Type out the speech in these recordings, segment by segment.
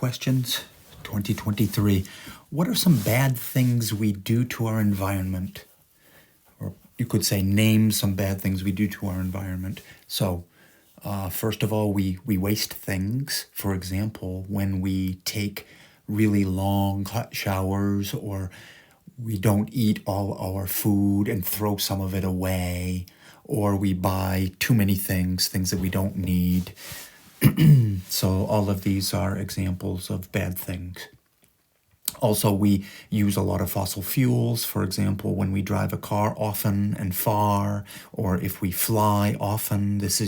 questions, 2023. What are some bad things we do to our environment? Or you could say name some bad things we do to our environment. So, first of all, we waste things. For example, when we take really long hot showers, or we don't eat all our food and throw some of it away, or we buy too many things that we don't need. So all of these are examples of bad things. Also, we use a lot of fossil fuels. For example, when we drive a car often and far, or if we fly often, this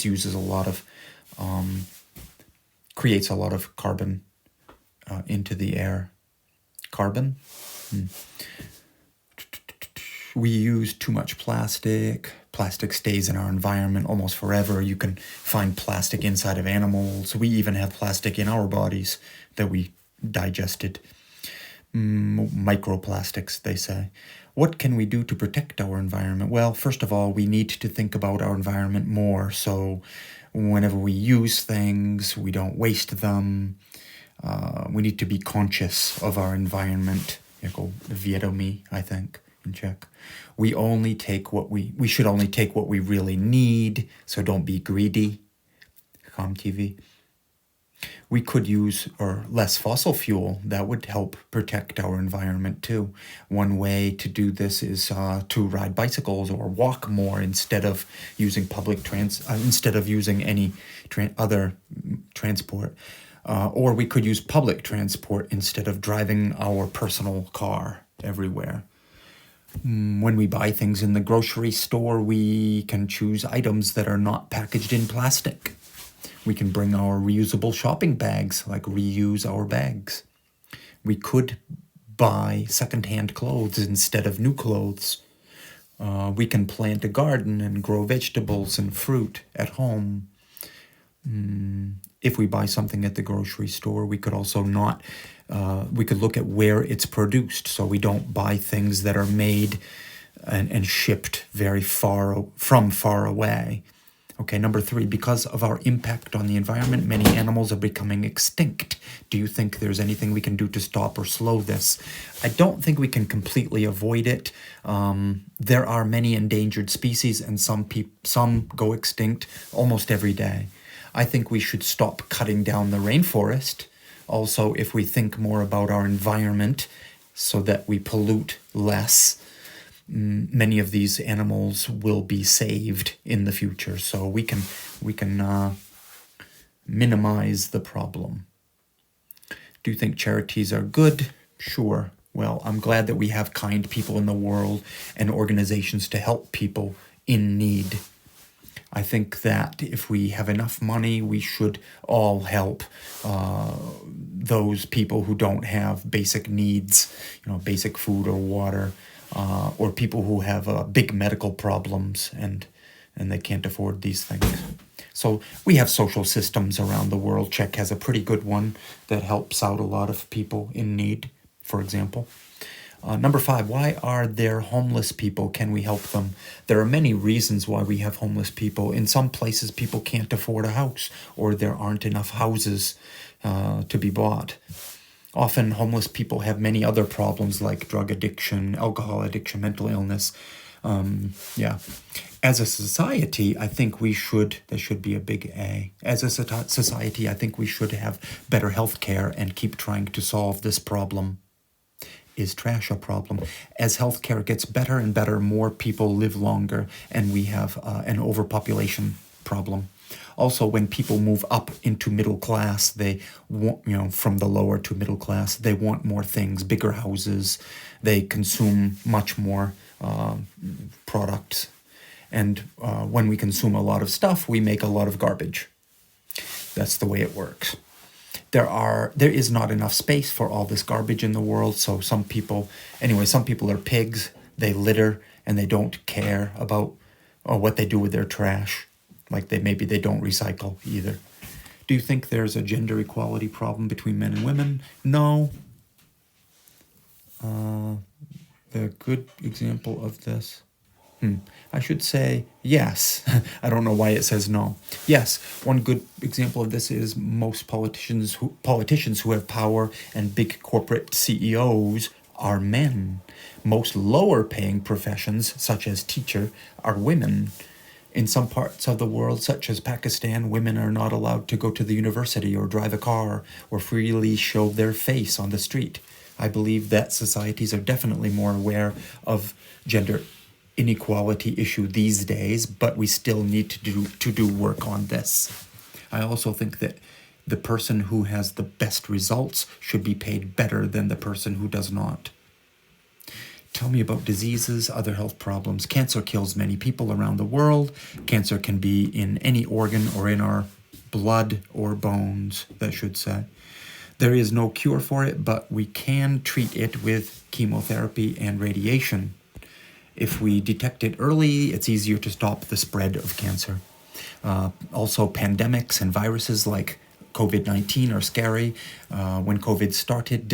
uses a lot of, creates a lot of carbon into the air. Carbon? We use too much plastic. Plastic stays in our environment almost forever. You can find plastic inside of animals. We even have plastic in our bodies that we digested. Microplastics, they say. What can we do to protect our environment? Well, first of all, we need to think about our environment more. So whenever we use things, we don't waste them. We need to be conscious of our environment. Jako vědomí, I think, in Czech. We should only take what we really need, so don't be greedy. Chamtiví. We could use less fossil fuel. That would help protect our environment too. One way to do this is to ride bicycles or walk more instead of using any other transport. Or we could use public transport instead of driving our personal car everywhere. When we buy things in the grocery store, we can choose items that are not packaged in plastic. We can bring our reusable shopping bags, like reuse our bags. We could buy secondhand clothes instead of new clothes. We can plant a garden and grow vegetables and fruit at home. If we buy something at the grocery store, we could also we could look at where it's produced, so we don't buy things that are made and shipped very far away. Okay, number 3, because of our impact on the environment, many animals are becoming extinct. Do you think there's anything we can do to stop or slow this? I don't think we can completely avoid it. There are many endangered species, and some go extinct almost every day. I think we should stop cutting down the rainforest. Also, if we think more about our environment so that we pollute less, many of these animals will be saved in the future. So we can minimize the problem. Do you think charities are good? Sure. Well, I'm glad that we have kind people in the world and organizations to help people in need. I think that if we have enough money, we should all help those people who don't have basic needs, basic food or water, or people who have big medical problems and they can't afford these things. So we have social systems around the world. Czech has a pretty good one that helps out a lot of people in need, for example. Number 5, why are there homeless people? Can we help them? There are many reasons why we have homeless people. In some places, people can't afford a house, or there aren't enough houses to be bought. Often, homeless people have many other problems like drug addiction, alcohol addiction, mental illness. As a society, I think there should be a big A. As a society, I think we should have better health care and keep trying to solve this problem. Is trash a problem? As healthcare gets better and better, more people live longer, and we have an overpopulation problem. Also, when people move up into middle class, they want, from the lower to middle class, they want more things, bigger houses. They consume much more products. And when we consume a lot of stuff, we make a lot of garbage. That's the way it works. There is not enough space for all this garbage in the world, so some people are pigs. They litter and they don't care about what they do with their trash. Like maybe they don't recycle either. Do you think there's a gender equality problem between men and women? No. The good example of this. I should say yes. I don't know why it says no. Yes, one good example of this is most politicians who have power and big corporate CEOs are men. Most lower paying professions, such as teacher, are women. In some parts of the world, such as Pakistan, women are not allowed to go to the university or drive a car or freely show their face on the street. I believe that societies are definitely more aware of gender inequality issue these days, but we still need to do work on this. I also think that the person who has the best results should be paid better than the person who does not. Tell me about diseases, other health problems. Cancer kills many people around the world. Cancer can be in any organ or in our blood or bones, that should say. There is no cure for it, but we can treat it with chemotherapy and radiation. If we detect it early, it's easier to stop the spread of cancer. Also, pandemics and viruses like COVID-19 are scary. When COVID started,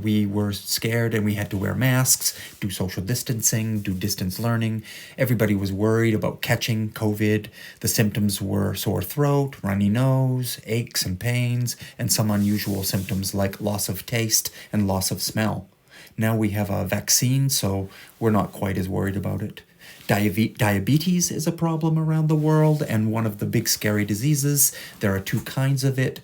we were scared and we had to wear masks, do social distancing, do distance learning. Everybody was worried about catching COVID. The symptoms were sore throat, runny nose, aches and pains, and some unusual symptoms like loss of taste and loss of smell. Now we have a vaccine, so we're not quite as worried about it. Diabetes is a problem around the world, and one of the big scary diseases. There are two kinds of it,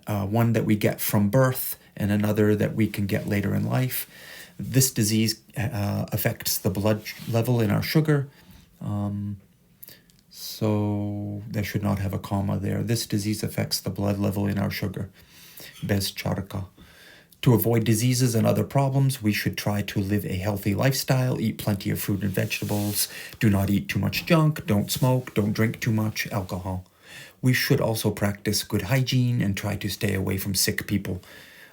one that we get from birth and another that we can get later in life. This disease affects the blood level in our sugar. So they should not have a comma there. This disease affects the blood level in our sugar. Bez charka. To avoid diseases and other problems, we should try to live a healthy lifestyle, eat plenty of fruit and vegetables, do not eat too much junk, don't smoke, don't drink too much alcohol. We should also practice good hygiene and try to stay away from sick people.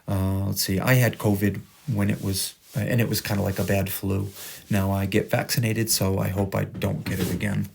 Let's see, I had COVID and it was kind of like a bad flu. Now I get vaccinated, so I hope I don't get it again.